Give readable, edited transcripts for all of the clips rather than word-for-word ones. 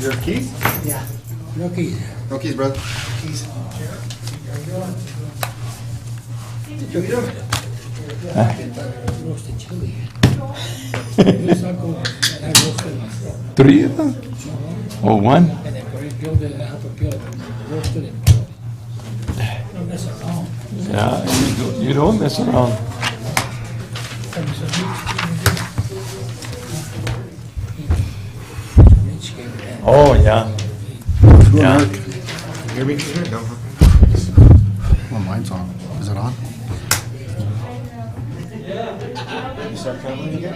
Your keys? Yeah. No keys. No keys, brother. Keys. Roasted chili. Three of them? Oh, one? And then put it, peeled it, and half a peel, roasted it. Don't mess around. Yeah, you don't mess around. Mitch gave it that. Oh, yeah. Yeah. Your meat is here? No, huh? Well, mine's on. Is it on? You start traveling again? A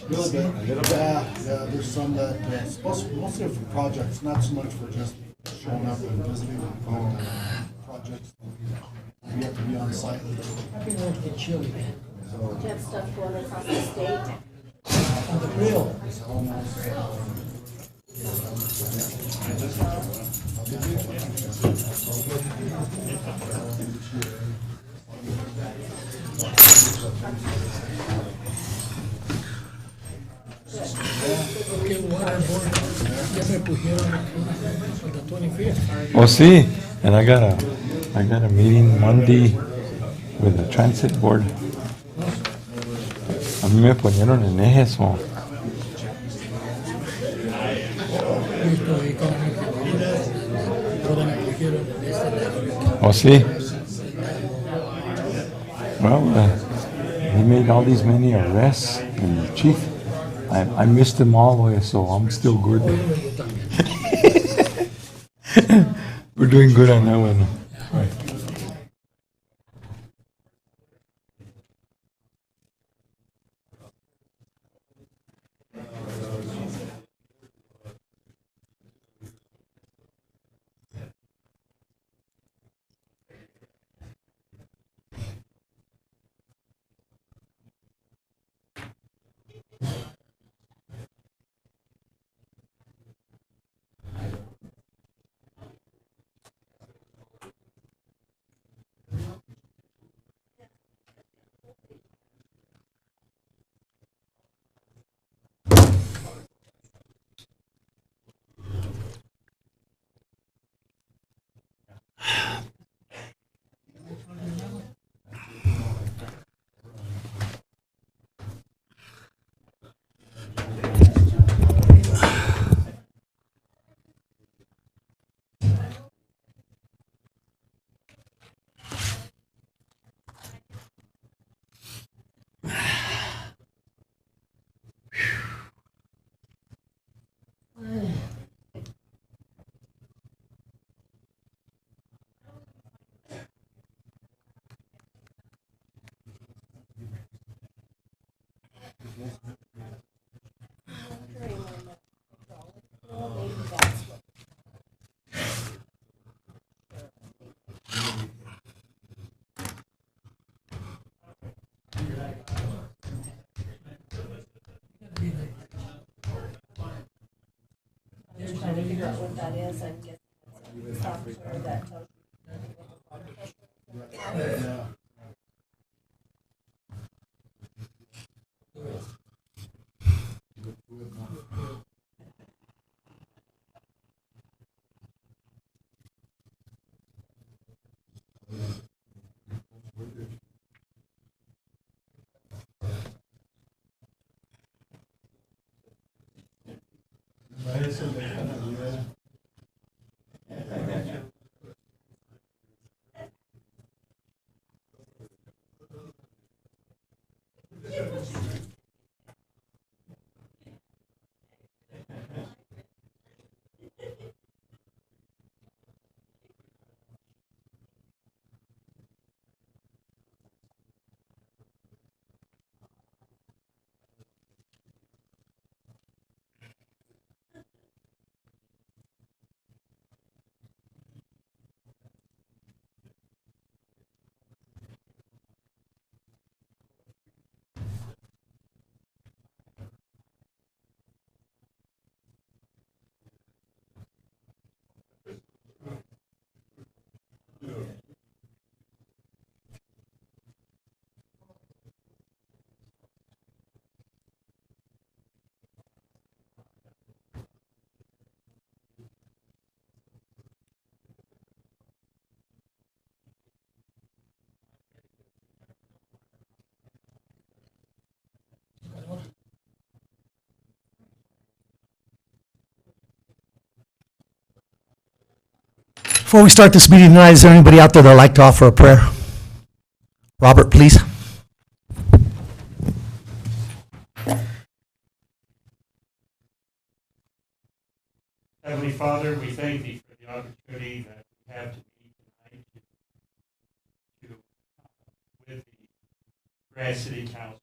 little bit. Yeah, there's some that, mostly for projects, not so much for just showing up and visiting, but projects. We have to be on site. Happy roasted chili, man. Do you have stuff going across the state? On the grill. Okay, waterboard. Ya me pusieron for the 25th. Oh, sí. And I got a meeting Monday with the transit board. A mí me ponieron en eso. Listo, económico. Todas me pusieron en este lado. Oh, sí. Well, he made all these many arrests, and the chief, I missed them all the way, so I'm still good. We're doing good on that one. Maybe that's what. I'm trying to figure out what that is, I guess. Software that tells Yeah. Before we start this meeting tonight, is there anybody out there that would like to offer a prayer? Robert, please. Heavenly Father, we thank Thee for the opportunity that we have to meet tonight with the Grand City Council.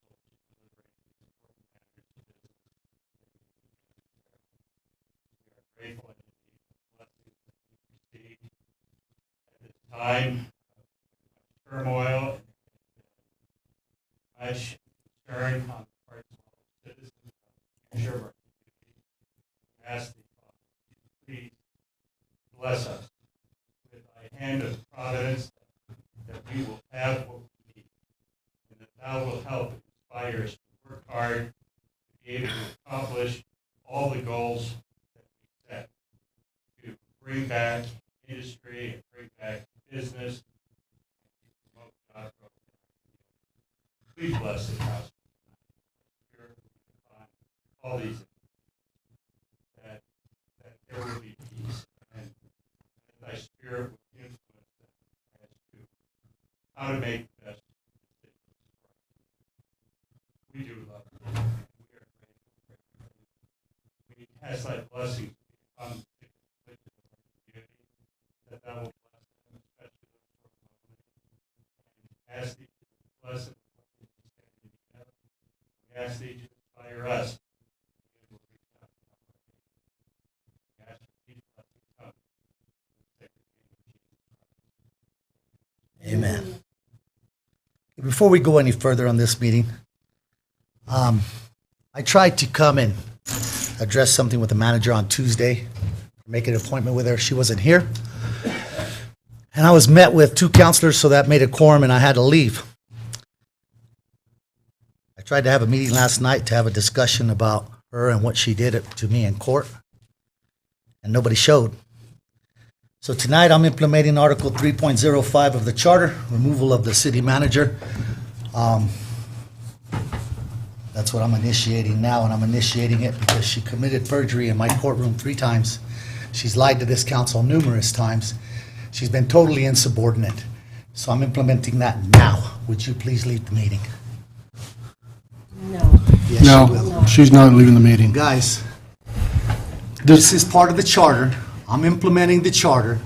We are grateful and the blessings that we received at this time of turmoil and much concern on the part of all citizens of Sherbrooke. We ask Thee, please bless us with thy hand of providence, that we will have what we need, and that thou will help inspire us to work hard to be able to accomplish all the goals that we set, to bring back industry and bring back business, and promote job growth. Please bless this house. All these that there will be peace, and thy spirit will influence them as to how to make the best decisions. We do love you, and we are grateful for everything. We ask thy blessings upon the sick and afflicted of our community, that thou will bless them, especially those who are lonely, and ask thee to bless them with what we stand in need of. We ask thee to inspire us. Amen. Before we go any further on this meeting, I tried to come and address something with the manager on Tuesday, make an appointment with her. She wasn't here. And I was met with 2 counselors, so that made a quorum, and I had to leave. I tried to have a meeting last night to have a discussion about her and what she did to me in court, and nobody showed. So tonight, I'm implementing Article 3.05 of the Charter, removal of the city manager. That's what I'm initiating now, and I'm initiating it because she committed perjury in my courtroom 3 times. She's lied to this council numerous times. She's been totally insubordinate. So I'm implementing that now. Would you please leave the meeting? No. Yes, she will. No, she's not leaving the meeting. Guys, this is part of the charter. I'm implementing the charter.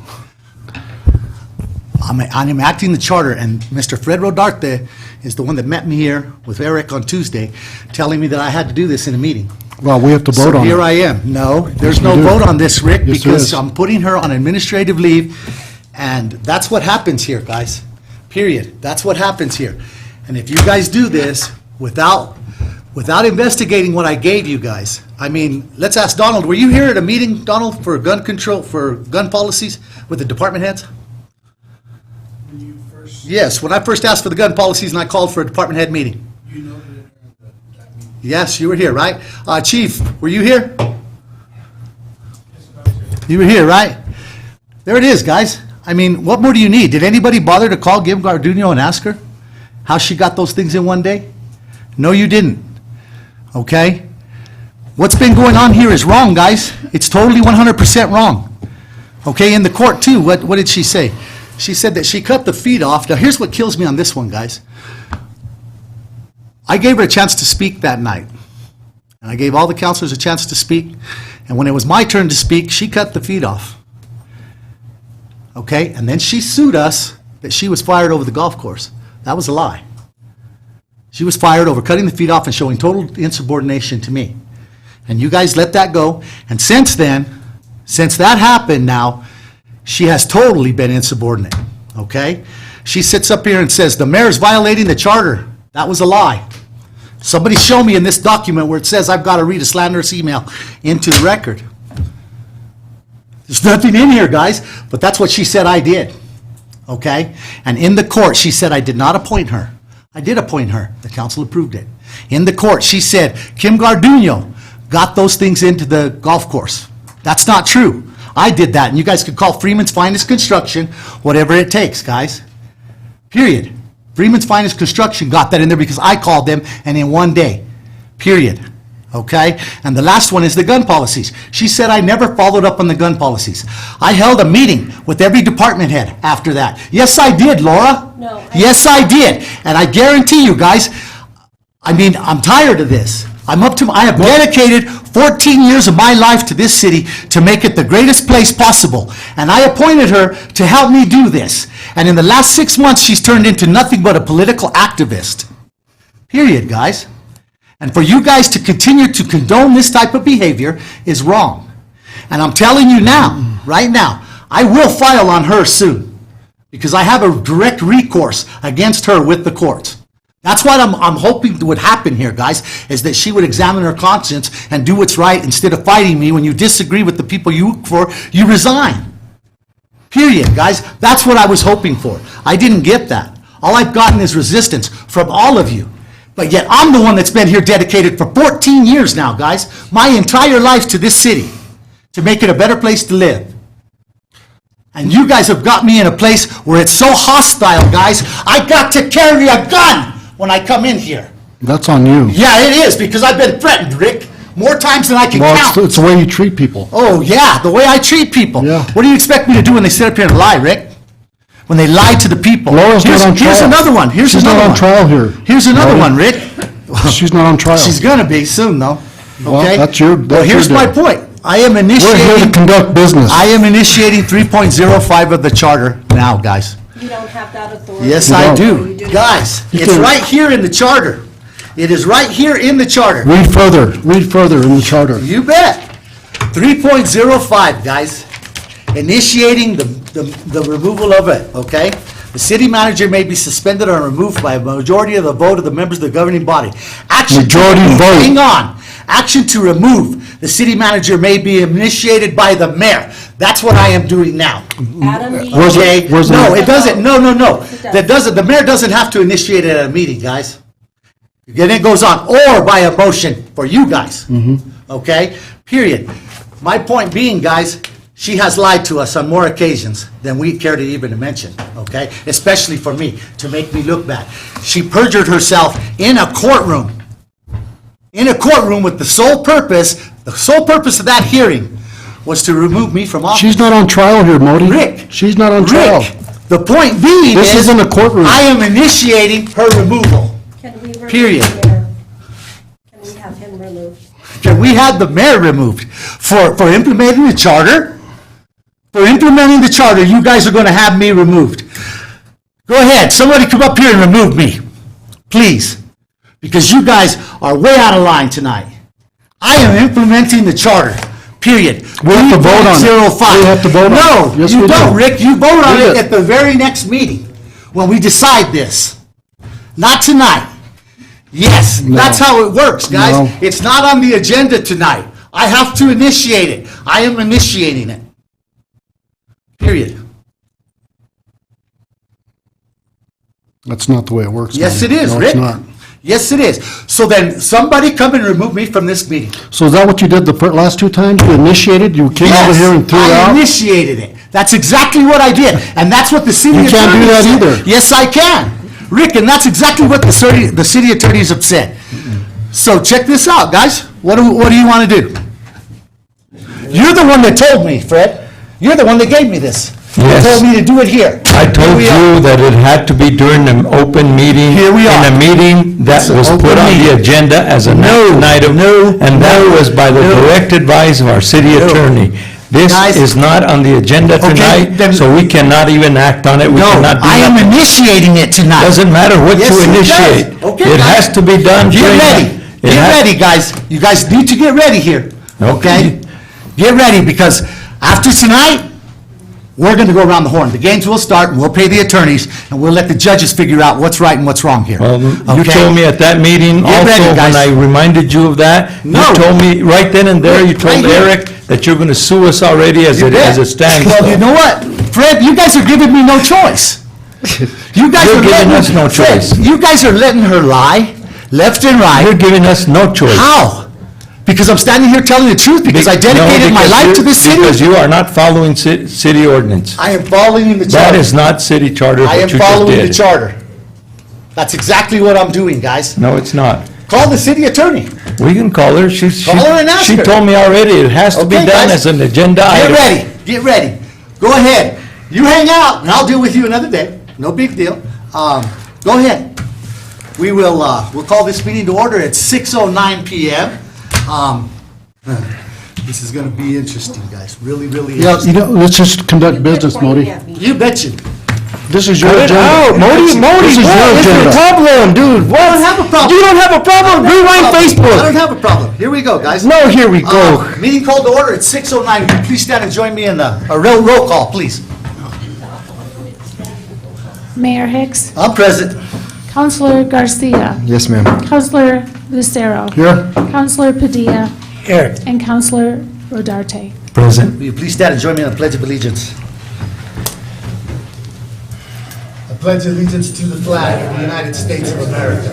I'm enacting the charter, and Mr. Fred Rodarte is the one that met me here with Eric on Tuesday, telling me that I had to do this in a meeting. Well, we have to vote So on here it. I am. No, there's Yes, no we do. vote on this, Rick, Yes, there because is. I'm putting her on administrative leave, and that's what happens here, guys. Period. That's what happens here. And if you guys do this without investigating what I gave you guys, I mean, let's ask Donald, were you here at a meeting, Donald, for gun control, for gun policies with the department heads? When you first, Yes, when I first asked for the gun policies and I called for a department head meeting. you noted it during that meeting. Yes, you were here, right? Chief, were you here? You were here, right? There it is, guys. I mean, what more do you need? Did anybody bother to call Kim Garduno and ask her how she got those things in one day? No, you didn't. Okay? What's been going on here is wrong, guys. It's totally 100% wrong. Okay, in the court too, what did she say? She said that she cut the feet off. Now, here's what kills me on this one, guys. I gave her a chance to speak that night. And I gave all the counselors a chance to speak. And when it was my turn to speak, she cut the feet off. Okay? And then she sued us that she was fired over the golf course. That was a lie. She was fired over cutting the feet off and showing total insubordination to me. And you guys let that go. And since then, since that happened now, she has totally been insubordinate. Okay? She sits up here and says, the mayor's violating the charter. That was a lie. Somebody show me in this document where it says I've got to read a slanderous email into the record. There's nothing in here, guys, but that's what she said I did. Okay? And in the court, she said I did not appoint her. I did appoint her. The council approved it. In the court, she said Kim Garduno got those things into the golf course. That's not true. I did that, and you guys could call Freeman's Finest Construction, whatever it takes, guys. Period. Freeman's Finest Construction got that in there because I called them, and in one day. Period. okay? And the last one is the gun policies. She said I never followed up on the gun policies. I held a meeting with every department head after that. Yes, I did, Laura. No, I- Yes, I did. And I guarantee you guys, I mean, I'm tired of this. I have dedicated 14 years of my life to this city to make it the greatest place possible. And I appointed her to help me do this. And in the last 6 months, she's turned into nothing but a political activist. Period, guys. And for you guys to continue to condone this type of behavior is wrong. And I'm telling you now, right now, I will file on her soon because I have a direct recourse against her with the courts. That's what I'm hoping would happen here, guys, is that she would examine her conscience and do what's right instead of fighting me when you disagree with the people you work for, you resign. Period, guys. That's what I was hoping for. I didn't get that. All I've gotten is resistance from all of you. But yet I'm the one that's been here dedicated for 14 years now, guys, my entire life to this city, to make it a better place to live. And you guys have got me in a place where it's so hostile, guys, I got to carry a gun when I come in here. That's on you. Yeah, it is, because I've been threatened, Rick, more times than I can Well, count. it's the way you treat people. Oh, yeah, the way I treat people. Yeah. What do you expect me to do when they sit up here and lie, Rick? When they lie to the people? Laura's not on trial. Here's another one, here's She's another not one. on trial here. Here's another Laura. one, Rick. She's not on trial. She's gonna be soon, though, Well, okay? that's your Here's my deal. point. I am We're here to initiating, conduct business. I am initiating 3.05 of the charter now, guys. You don't have that authority. Yes, You I don't. do. Guys, You it's can- right here in the charter. It is right here in the charter. Read further in the charter. You bet. 3.05, guys. Initiating the removal of it, okay? The city manager may be suspended or removed by a majority of the vote of the members of the governing body. Action to Majority remove- vote. Hang on. Action to remove the city manager may be initiated by the mayor. That's what I am doing now. Adam, do you- Where's the- Okay? where's the- No, it doesn't, no. It does. That doesn't, the mayor doesn't have to initiate it at a meeting, guys. Then it goes on, or by a motion for you guys. Okay? Period. My point being, guys, she has lied to us on more occasions than we care to even mention, okay? Especially for me, to make me look bad. She perjured herself in a courtroom. In a courtroom with the sole purpose of that hearing was to remove me from office. She's not on trial here, Modi. Rick. She's not on trial. Rick, the point being This is, isn't a courtroom. I am initiating her removal. Can we remove Period. the mayor? Can we have him removed? Can we have the mayor removed for implementing the charter? For implementing the charter, you guys are going to have me removed. Go ahead, somebody come up here and remove me, please, because you guys are way out of line tonight. I am implementing the charter, period. We have to vote on it. 3.05. We have to vote on it. No, Yes, you we don't, do. Rick. You vote on Read it it. at the very next meeting when we decide this. Not tonight. Yes, that's how it works, guys. No. It's not on the agenda tonight. I have to initiate it. I am initiating it. Period. That's not the way it works. Yes, Modi. it is, No, Rick. it's not. Yes, it is. So then, somebody come and remove me from this meeting. So is that what you did the last two times? You initiated, you came over Yes, here and threw it I out? initiated it. That's exactly what I did. And that's what the city You attorney can't do that said. either. Yes, I can. Rick, and that's exactly what the city attorneys have said. So check this out, guys. What do you want to do? You're the one that told me, Fred. You're the one that gave me this. You Yes. told me to do it here. I Here told we are. you that it had to be during an open meeting. Here we are. In a meeting that It's an was open put on the meeting. agenda as an action item. And that was by the direct advice of our city attorney. This Guys. is not on the agenda Okay, tonight, then- so we cannot even act on it. We No, cannot do I am nothing. initiating it tonight. Doesn't matter what Yes, you it does. initiate. Okay, It guys. has to be done Get during. ready. it Get has- ready, guys. You guys need to get ready here, okay? Get ready, because after tonight, we're going to go around the horn. The games will start, and we'll pay the attorneys, and we'll let the judges figure out what's right and what's wrong here. Well, you Okay? told me at that meeting Get ready, also, guys. when I reminded you of that, you No. told me right then and there, you Right told here. Eric that you're going to sue us already as You it bet. stands. Well, you know what, Fred, you guys are giving me no choice. You guys You're are giving letting us no Fred, choice. You guys are letting her lie, left and You're right. giving us no choice. How? Because I'm standing here telling the truth, because I No, dedicated my because life to you're- this city. Because you are not following city ordinance. I am following the charter. That is not city charter, I what am you just following the did. charter. That's exactly what I'm doing, guys. No, it's not. Call the city attorney. We can call her. Call her and ask She her. told me already it has to be Okay, done guys. as an agenda Get item. ready, get ready. Go ahead. You hang out, and I'll deal with you another day. No big deal. Go ahead. We'll call this meeting to order at 6:09 PM. This is gonna be interesting, guys. Really, really Yeah, interesting. let's just conduct business, Modi. You betcha. This is your Cut it agenda. out, Modi, This is what your is your agenda. problem, dude? What? I don't have a problem. You don't have a problem? Rewind I don't Facebook. have a problem. Here we go, guys. No, here we go. Meeting called to order at 6:09. Would you please stand and join me in a roll call, please? Mayor Hicks, I'm present. Councilor Garcia, Yes, ma'am. Councilor Lucero, Here, Councilor Padilla, Here. and Councilor Rodarte. Present. Will you please stand and join me in the Pledge of Allegiance? I pledge allegiance to the flag of the United States of America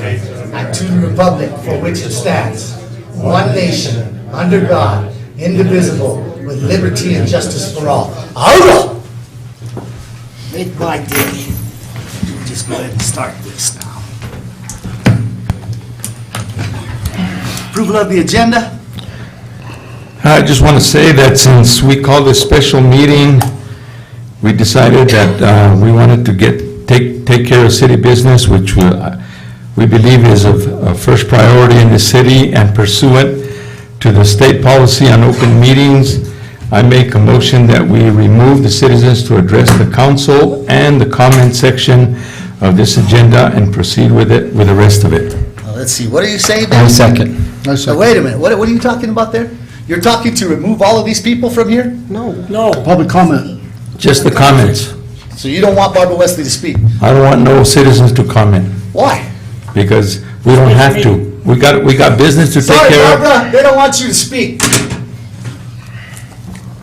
and to the republic for which it stands, one nation, under God, indivisible, with liberty and justice for all. Ahora! Make my day. Just go ahead and start this now. Approval of the agenda? I just want to say that since we called this special meeting, we decided that we wanted to take care of city business, which we believe is of first priority in the city and pursuant to the state policy on open meetings. I make a motion that we remove the citizens to address the council and the comment section of this agenda and proceed with it, with the rest of it. Let's see, what are you saying, Dan? second. I said, Wait a minute, what are you talking about there? You're talking to remove all of these people from here? No. public comment. Just the comments. So you don't want Barbara Wesley to speak? I don't want no citizens to comment, Why? because we don't have to. We got business to take Sorry, care of. Barbara, they don't want you to speak.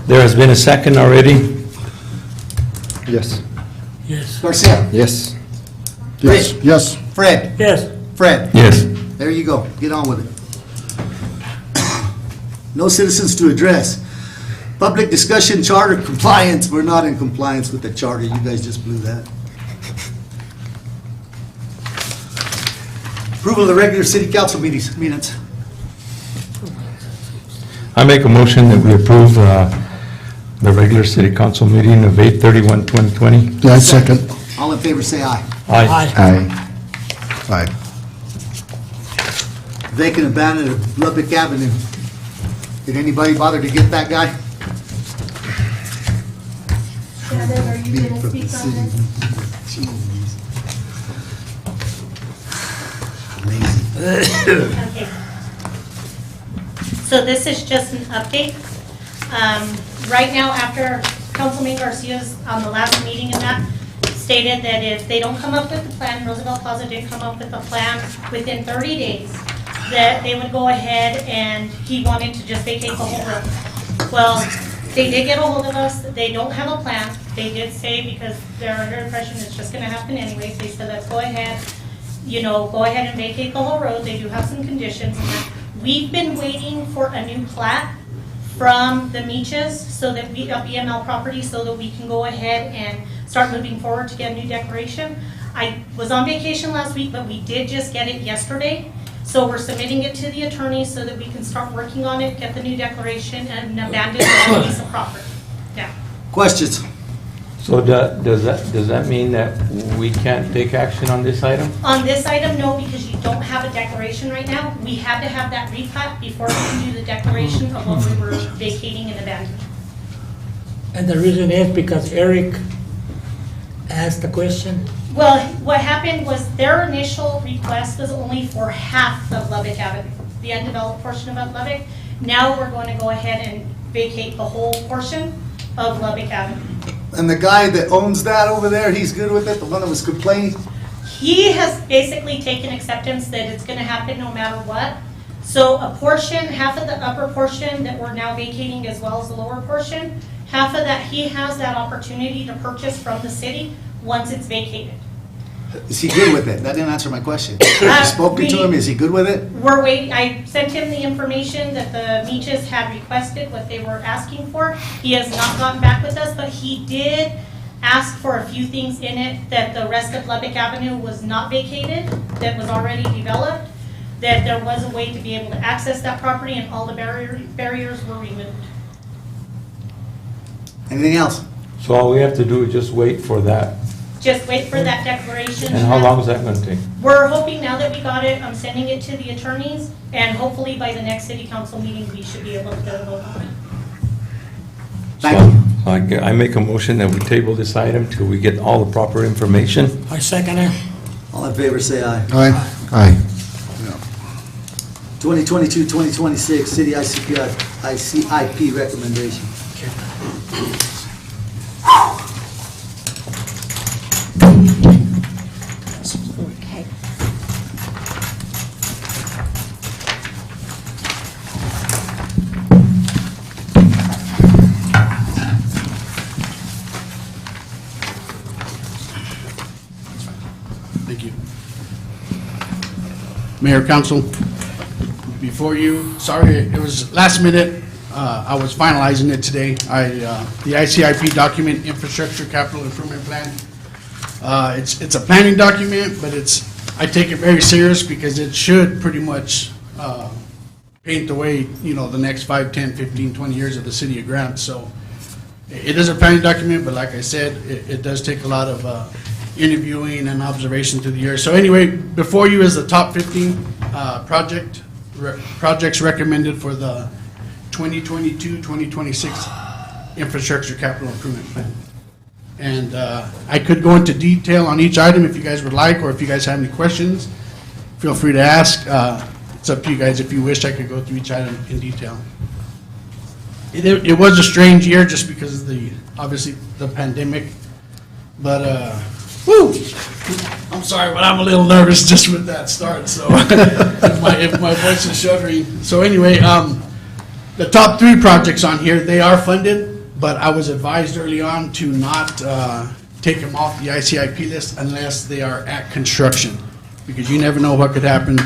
There has been a second already. Yes. Yes. Garcia, Yes. Yes, yes. Fred, Yes. Fred, Yes. there you go, get on with it. No citizens to address. Public discussion, charter compliance, we're not in compliance with the charter, you guys just blew that. Approval of the regular city council minutes. I make a motion that we approve the regular city council meeting of 8/31/2020. Yeah, I second. All in favor, say aye. Aye. Aye. Aye. Vacant abandoned of Lubbock Avenue. Did anybody bother to get that guy? Shannon, are you gonna speak on this? Okay. So this is just an update. Right now, after Councilman Garcia's, on the last meeting and that, stated that if they don't come up with the plan, Roosevelt Plaza didn't come up with a plan within 30 days, that they would go ahead and he wanted to just vacate the whole road. Well, they did get a hold of us, they don't have a plan. They did say, because they're under impression it's just gonna happen anyways, they said, let's go ahead, go ahead and vacate the whole road. They do have some conditions in that. We've been waiting for a new plat from the Meaches, so that we, BML property, so that we can go ahead and start moving forward to get a new declaration. I was on vacation last week, but we did just get it yesterday. So we're submitting it to the attorney so that we can start working on it, get the new declaration, and abandon the piece of property. Yeah. Questions? So does that mean that we can't take action on this item? On this item, no, because you don't have a declaration right now. We had to have that replat before we can do the declaration of what we were vacating and abandoning. And the reason is because Eric asked the question. Well, what happened was their initial request was only for half of Lubbock Avenue, the undeveloped portion of Lubbock. Now we're going to go ahead and vacate the whole portion of Lubbock Avenue. And the guy that owns that over there, he's good with it, the one that was complaining? He has basically taken acceptance that it's gonna happen no matter what. So a portion, half of the upper portion that we're now vacating as well as the lower portion, half of that, he has that opportunity to purchase from the city once it's vacated. Is he good with it? That didn't answer my question. Have you spoken to him? Is he good with it? We're waiting, I sent him the information that the Meaches had requested, what they were asking for. He has not gotten back with us, but he did ask for a few things in it, that the rest of Lubbock Avenue was not vacated, that was already developed. that there was a way to be able to access that property and all the barriers were removed. Anything else? So all we have to do is just wait for that. Just wait for that declaration. And how long is that gonna take? We're hoping now that we got it, I'm sending it to the attorneys, and hopefully by the next city council meeting, we should be able to get a vote on it. Thank you. I make a motion that we table this item till we get all the proper information. I second it. All in favor, say aye. Aye. Aye. 2022-2026 City ICIP recommendation. Okay. Thank you. Mayor, council, before you, sorry, it was last minute. I was finalizing it today. The ICIP document, Infrastructure Capital Improvement Plan. It's a planning document, but I take it very serious because it should pretty much paint the way, the next 5, 10, 15, 20 years of the city of Grant. So it is a planning document, but like I said, it does take a lot of interviewing and observation through the years. So anyway, before you is the top 15 projects recommended for the 2022-2026 Infrastructure Capital Improvement Plan. And I could go into detail on each item if you guys would like, or if you guys have any questions, feel free to ask. It's up to you guys. If you wish, I could go through each item in detail. It was a strange year just because of obviously the pandemic, but I'm sorry, but I'm a little nervous just with that start, so if my voice is shuddering. So anyway, the top 3 projects on here, they are funded, but I was advised early on to not take them off the ICIP list unless they are at construction, because you never know what could happen.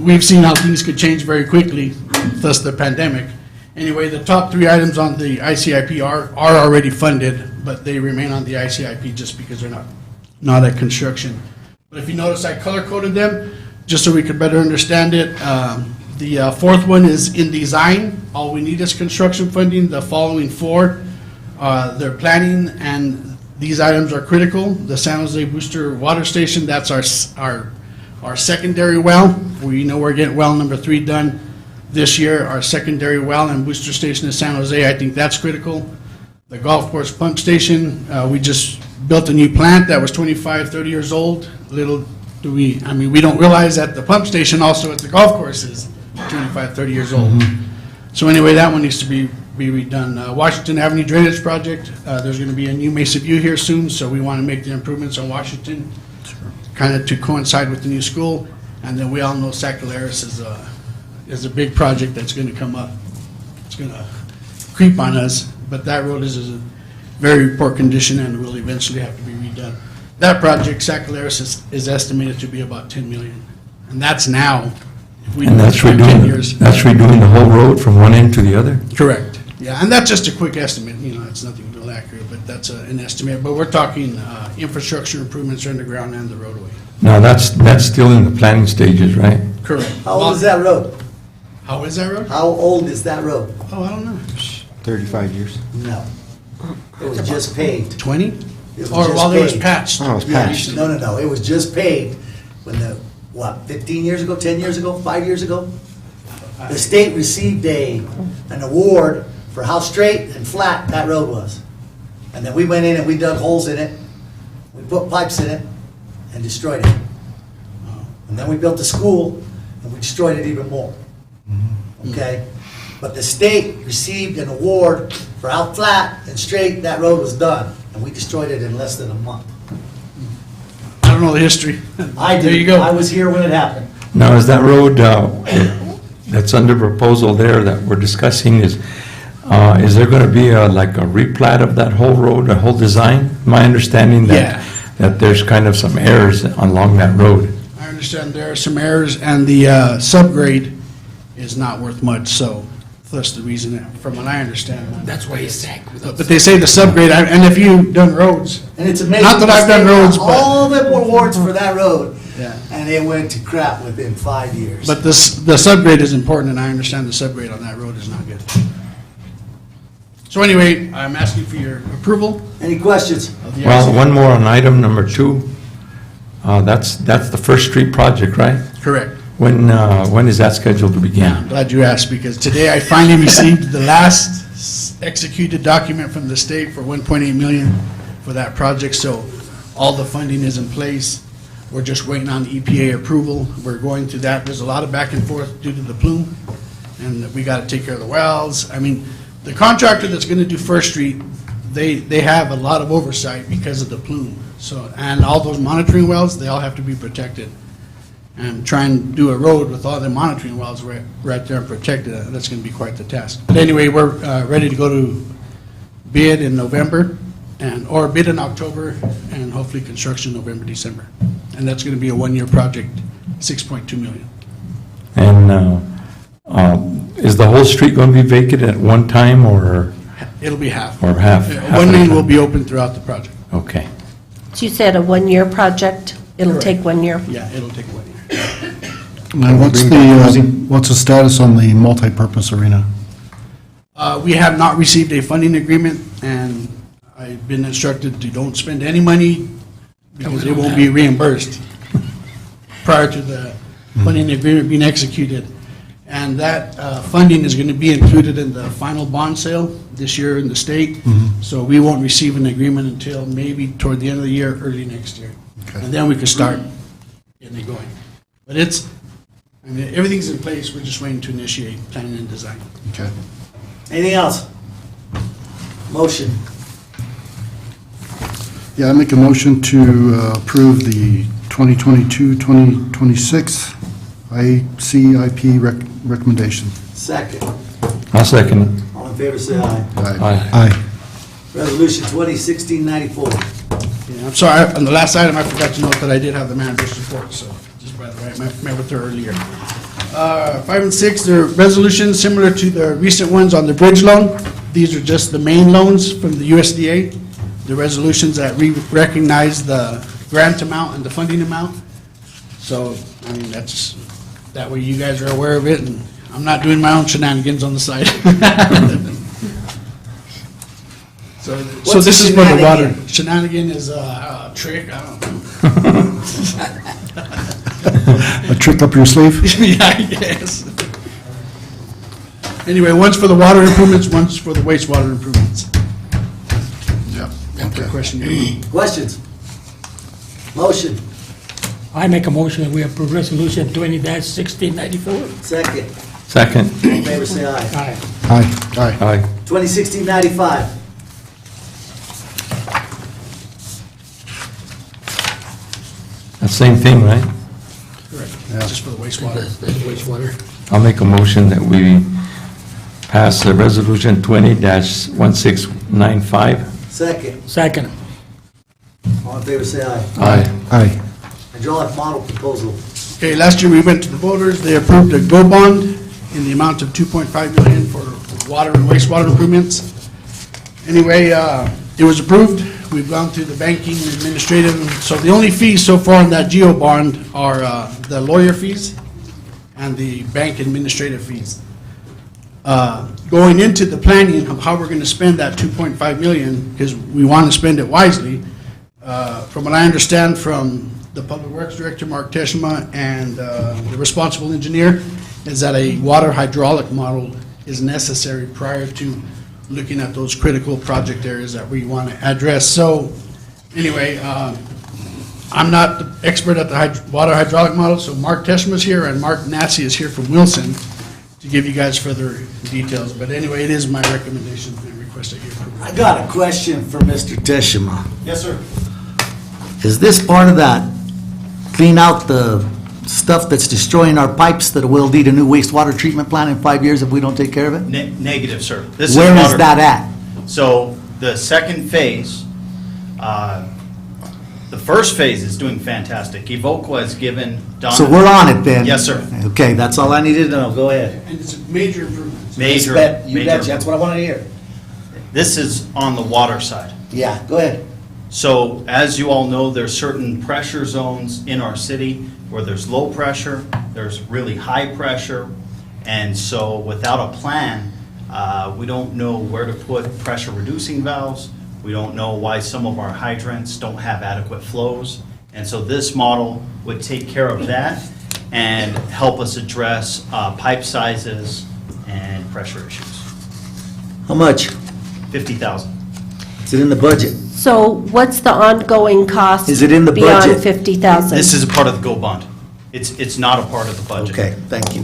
We've seen how things could change very quickly, thus the pandemic. Anyway, the top 3 items on the ICIP are already funded, but they remain on the ICIP just because they're not at construction. But if you notice, I color-coded them just so we could better understand it. The 4th one is in design. All we need is construction funding. The following 4, they're planning, and these items are critical. The San Jose Booster Water Station, that's our secondary well. We know we're getting well number 3 done this year. Our secondary well and booster station in San Jose, I think that's critical. The golf course pump station, we just built a new plant that was 25, 30 years old. Little do we don't realize that the pump station also at the golf course is 25, 30 years old. So anyway, that one needs to be redone. Washington Avenue Drainage Project, there's going to be a new Mesa View here soon, so we want to make the improvements on Washington, kind of to coincide with the new school. And then we all know Sacaleras is a big project that's going to come up. It's going to creep on us, but that road is in very poor condition and will eventually have to be redone. That project, Sacaleras, is estimated to be about $10 million, and that's now. And that's redoing the whole road from one end to the other? Correct. Yeah, and that's just a quick estimate. It's nothing real accurate, but that's an estimate. But we're talking infrastructure improvements underground and the roadway. Now, that's still in the planning stages, right? Correct. How old is that road? How is that road? How old is that road? Oh, I don't know. 35 years. No. It was just paved. 20? It was Or just while it was paved. patched? Oh, it was patched. No, it was just paved when 15 years ago, 10 years ago, 5 years ago? The state received an award for how straight and flat that road was. And then we went in and we dug holes in it, we put pipes in it, and destroyed it. And then we built a school, and we destroyed it even more. Okay? But the state received an award for how flat and straight that road was done, and we destroyed it in less than a month. I don't know the history. I do. There you go. I was here when it happened. Now, is that road that's under proposal there that we're discussing, is there going to be like a replat of that whole road, a whole design? My understanding that there's kind of some errors along that road. I understand there are some errors, and the subgrade is not worth much, so That's the reason, from what I understand. That's why he sank without. But they say the subgrade, and if you've done roads, And it's amazing. Not that I've done they got roads, but- all the awards for that road, yeah. and it went to crap within 5 years. But the subgrade is important, and I understand the subgrade on that road is not good. So anyway, I'm asking for your approval Any questions? of the Well, RC. one more on item number 2. That's the First Street project, right? Correct. When is that scheduled to begin? I'm glad you asked, because today I finally received the last executed document from the state for 1.8 million for that project, so all the funding is in place. We're just waiting on the EPA approval. We're going through that. There's a lot of back and forth due to the plume, and we got to take care of the wells. I mean, the contractor that's going to do First Street, they have a lot of oversight because of the plume. So, and all those monitoring wells, they all have to be protected. And try and do a road with all the monitoring wells right there and protected, that's going to be quite the task. But anyway, we're ready to go to bid in November, or bid in October, and hopefully construction November, December. And that's going to be a one-year project, 6.2 million. And is the whole street going to be vacant at one time, or It'll be half. or half? Yeah, half One of the lane will time? be open throughout the project. Okay. So you said a one-year project? It'll Correct. take 1 year? Yeah, it'll take 1 year. And what's the status on the multipurpose arena? We have not received a funding agreement, and I've been instructed to don't spend any money because it won't be reimbursed prior to the funding agreement being executed. And that funding is going to be included in the final bond sale this year in the state. So we won't receive an agreement until maybe toward the end of the year, early next year. Okay. And then we can start getting it going. But everything's in place, we're just waiting to initiate planning and design. Okay. Anything else? Motion. Yeah, I make a motion to approve the 2022-2026 ICIP recommendation. Second. I'll second it. All in favor, say aye. Aye. Aye. Resolution 2016-94. Yeah, I'm sorry, on the last item, I forgot to note that I did have the manager's report, so just by the way, I met with her earlier. 5 and 6, they're resolutions similar to the recent ones on the bridge loan. These are just the main loans from the USDA, the resolutions that recognize the grant amount and the funding amount. So, I mean, that way you guys are aware of it, and I'm not doing my own shenanigans on the side. So What's this a is for the water. shenanigan? Shenanigan is a trick, I don't know. A trick up your sleeve? Yeah, I guess. Anyway, one's for the water improvements, one's for the wastewater improvements. Yeah. Answer your question. Questions? Motion. I make a motion that we approve resolution 20-1694. Second. Second. All in favor, say aye. Aye. Aye. Aye. Aye. 2016-95. That same thing, right? Correct. Just for the wastewater. That's wastewater. I'll make a motion that we pass the resolution 20-1695. Second. Second. All in favor, say aye. Aye. Aye. Hydraulic model proposal. Okay, last year we went to the voters, they approved a GO bond in the amount of 2.5 million for water and wastewater improvements. Anyway, it was approved, we've gone through the banking and administrative, so the only fees so far on that GO bond are the lawyer fees and the bank administrative fees. Going into the planning of how we're gonna spend that 2.5 million, because we want to spend it wisely, from what I understand from the Public Works Director, Mark Teshima, and the responsible engineer, is that a water hydraulic model is necessary prior to looking at those critical project areas that we want to address. So, anyway, I'm not the expert at the water hydraulic model, so Mark Teshima's here, and Mark Nassi is here from Wilson to give you guys further details. But anyway, it is my recommendation and request that you approve. I got a question for Mr. Teshima. Yes, sir. Is this part of that, clean out the stuff that's destroying our pipes that will need a new wastewater treatment plant in 5 years if we don't take care of it? Negative, sir. This Where is water- that at? So the second phase, the The first phase is doing fantastic. Evoqua has given Donna. So we're on it then? Yes, sir. Okay, that's all I needed to know. Go ahead. And it's a major improvement. Major, You major. betcha. That's what I wanted to hear. This is on the water side. Yeah, go ahead. So as you all know, there's certain pressure zones in our city where there's low pressure, there's really high pressure. And so without a plan, we don't know where to put pressure reducing valves. We don't know why some of our hydrants don't have adequate flows. And so this model would take care of that and help us address pipe sizes and pressure issues. How much? 50,000. Is it in the budget? So what's the ongoing cost? Is it in the budget? Beyond 50,000? This is a part of the GO bond. It's not a part of the budget. Okay, thank you.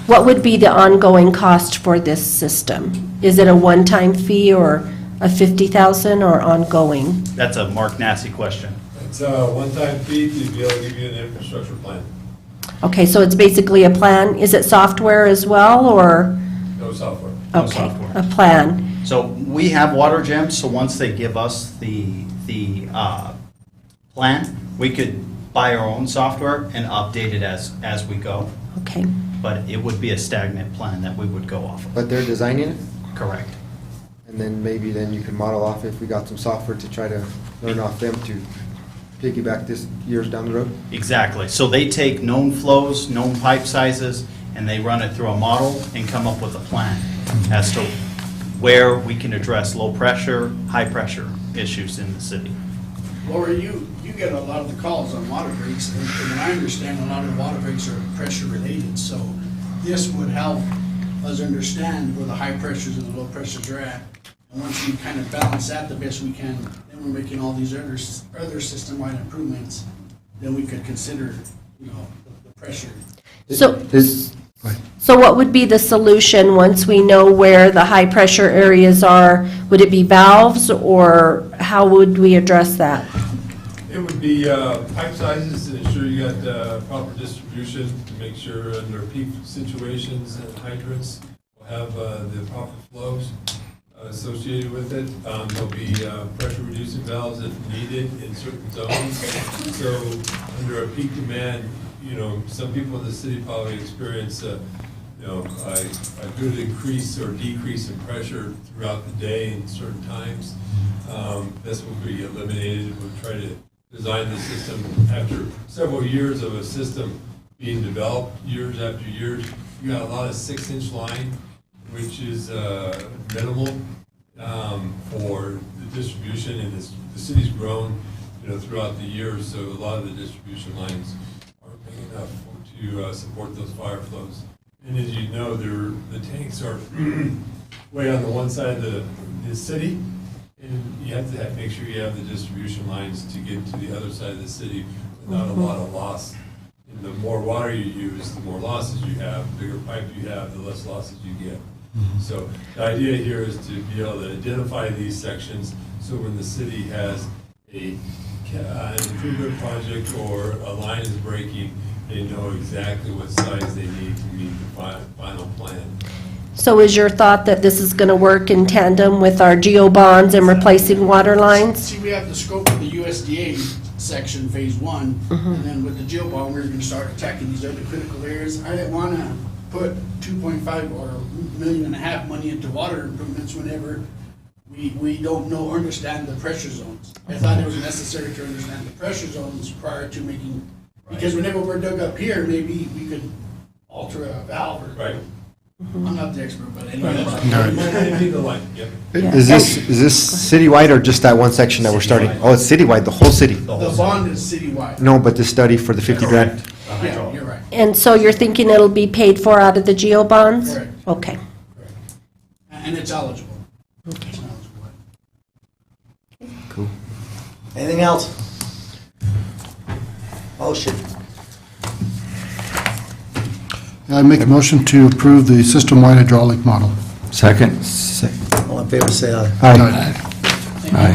What would be the ongoing cost for this system? Is it a one-time fee or a 50,000 or ongoing? That's a Mark Nassy question. It's a one-time fee to be able to give you an infrastructure plan. Okay, so it's basically a plan. Is it software as well, or? No software. No Okay, software. a plan. So we have water gems, so once they give us the plan, we could buy our own software and update it as we go. Okay. But it would be a stagnant plan that we would go off of. But they're designing it, Correct. and then maybe then you can model off if we got some software to try to learn off them to piggyback this years down the road. Exactly. So they take known flows, known pipe sizes, and they run it through a model and come up with a plan as to where we can address low pressure, high pressure issues in the city. Laura, you get a lot of the calls on water breaks, and from what I understand, a lot of the water breaks are pressure related, so this would help us understand where the high pressures and the low pressures are at. And once we kind of balance that the best we can, then we're making all these other system-wide improvements, then we could consider, you know, the pressure. So what would be the solution once we know where the high-pressure areas are? Would it be valves, or how would we address that? It would be pipe sizes to ensure you got proper distribution to make sure under peak situations and hydrants will have the proper flows associated with it. There'll be pressure reducing valves if needed in certain zones. So under a peak demand, you know, some people in the city probably experience a good increase or decrease in pressure throughout the day in certain times. This will be eliminated. We'll try to design the system after several years of a system being developed, years after years. You got a lot of 6-inch line, which is minimal for the distribution, and the city's grown, you know, throughout the years, so a lot of the distribution lines aren't big enough to support those fire flows. And as you know, the tanks are way on the one side of the city, and you have to make sure you have the distribution lines to get to the other side of the city without a lot of loss. And the more water you use, the more losses you have. The bigger pipe you have, the less losses you get. So the idea here is to be able to identify these sections, so when the city has an improvement project or a line is breaking, they know exactly what size they need to meet the final plan. So is your thought that this is going to work in tandem with our geo bonds and replacing water lines? See, we have the scope of the USDA section, phase 1, and then with the geo bond, we're gonna start attacking these other critical areas. I didn't wanna put 2.5 or $1.5 million money into water improvements whenever we don't know or understand the pressure zones. I thought it was necessary to understand the pressure zones prior to making, because whenever we're dug up here, maybe we could alter a valve or. Right. I'm not the expert, but anyway. Is this citywide or just that one section that we're starting? Oh, it's citywide, the whole city? The bond is citywide. No, but this study for the 50 grand? Yeah, you're right. And so you're thinking it'll be paid for out of the geo bonds? Correct. Okay. And it's eligible. Okay. It's eligible. Cool. Anything else? Motion. I make a motion to approve the system-wide hydraulic model. Second? All in favor, say aye. Aye.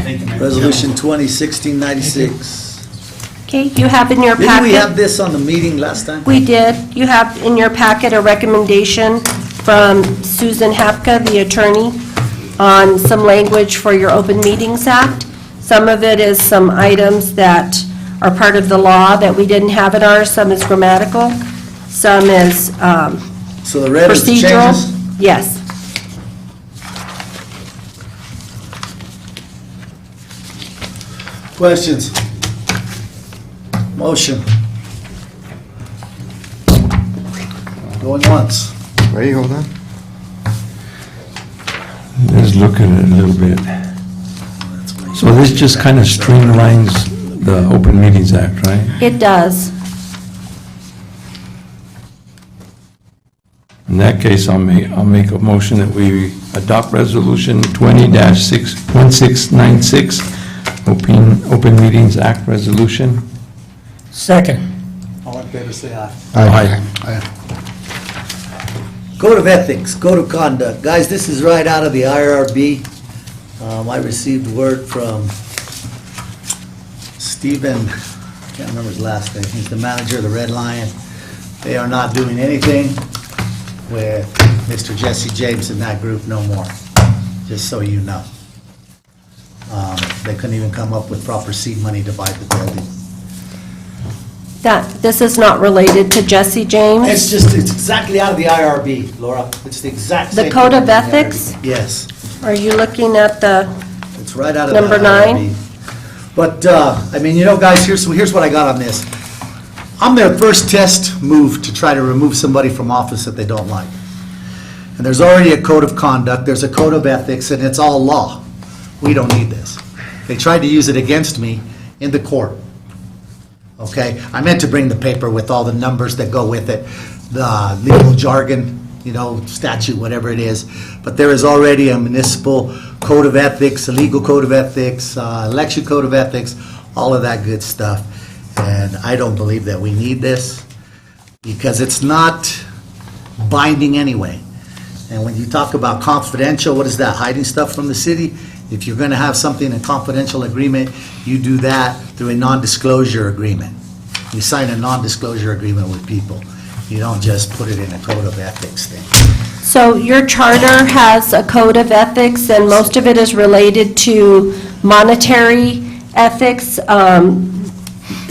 Thank you, Mayor. Resolution 2016-96. Okay, you have in your Didn't packet. we have this on the meeting last time? We did. You have in your packet a recommendation from Susan Hapka, the attorney, on some language for your Open Meetings Act. Some of it is some items that are part of the law that we didn't have in ours. Some is grammatical, some is So the red is the procedural. changes? Yes. Questions? Motion? Going once. Wait, hold on. Let's look at it a little bit. So this just kind of streamlines the Open Meetings Act, right? It does. In that case, I'll make a motion that we adopt Resolution 20-1696, Open Meetings Act Resolution. Second. All in favor, say aye. Aye. Code of Ethics, Code of Conduct. Guys, this is right out of the IRB. I received word from Stephen, I can't remember his last name, he's the manager of the Red Lion. They are not doing anything with Mr. Jesse James and that group no more, just so you know. They couldn't even come up with proper seed money to buy the building. This is not related to Jesse James? It's exactly out of the IRB, Laura. It's the exact same. The Code of thing in the Ethics? IRB. Yes. Are you looking at the, It's right out of the Number IRB. 9? But, I mean, you know, guys, here's what I got on this. I'm their first test move to try to remove somebody from office that they don't like. And there's already a code of conduct, there's a code of ethics, and it's all law. We don't need this. They tried to use it against me in the court. Okay? I meant to bring the paper with all the numbers that go with it, the legal jargon, you know, statute, whatever it is. But there is already a municipal code of ethics, a legal code of ethics, election code of ethics, all of that good stuff. And I don't believe that we need this because it's not binding anyway. And when you talk about confidential, what is that, hiding stuff from the city? If you're going to have something in confidential agreement, you do that through a non-disclosure agreement. You sign a non-disclosure agreement with people. You don't just put it in a code of ethics thing. so your charter has a code of ethics, and most of it is related to monetary ethics,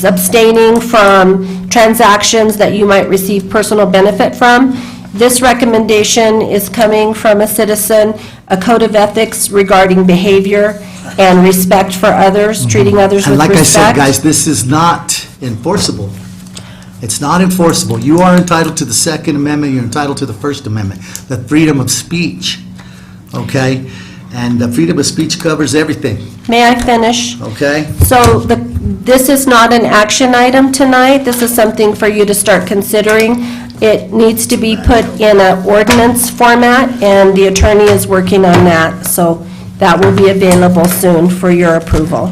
abstaining from transactions that you might receive personal benefit from. This recommendation is coming from a citizen, a code of ethics regarding behavior and respect for others, treating others And with like respect. I said, guys, this is not enforceable. It's not enforceable. You are entitled to the Second Amendment, you're entitled to the First Amendment, the freedom of speech, okay? And the freedom of speech covers everything, May I finish? okay? So this is not an action item tonight. This is something for you to start considering. It needs to be put in an ordinance format, and the attorney is working on that. So that will be available soon for your approval.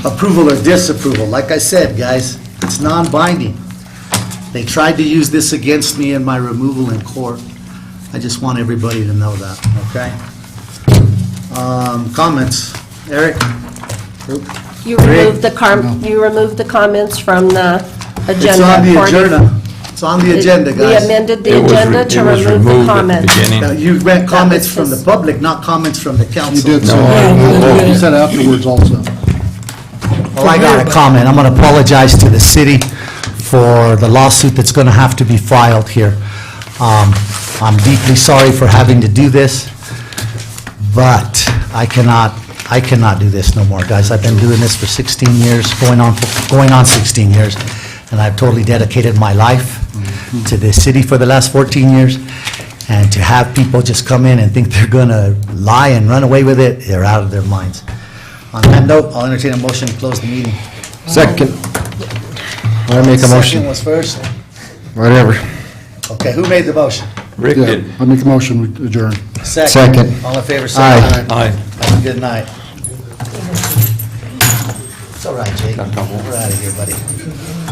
Approval or disapproval, like I said, guys, it's non-binding. They tried to use this against me in my removal in court. I just want everybody to know that, okay? Comments? Eric? You removed the comments from the agenda. It's on the according- agenda. It's on the agenda, We guys. amended It the was agenda re- to it was remove the removed at the comments. beginning. Now, you read comments was from the just- public, not comments from the council. You did say, No, you said afterwards also. Well, I got a comment. I'm going to apologize to the city for the lawsuit that's going to have to be filed here. I'm deeply sorry for having to do this, but I cannot do this no more, guys. I've been doing this for 16 years, going on 16 years, and I've totally dedicated my life to this city for the last 14 years, and to have people just come in and think they're going to lie and run away with it, they're out of their minds. On that note, I'll entertain a motion to close the meeting. Second. I make a Second motion, was first. whatever. Okay, who made the motion? Rick Yeah, did. I make a motion, we adjourn. Second. All in favor, say Aye. aye. Aye. Have a good night. It's all right, Jake. We're out of here, buddy.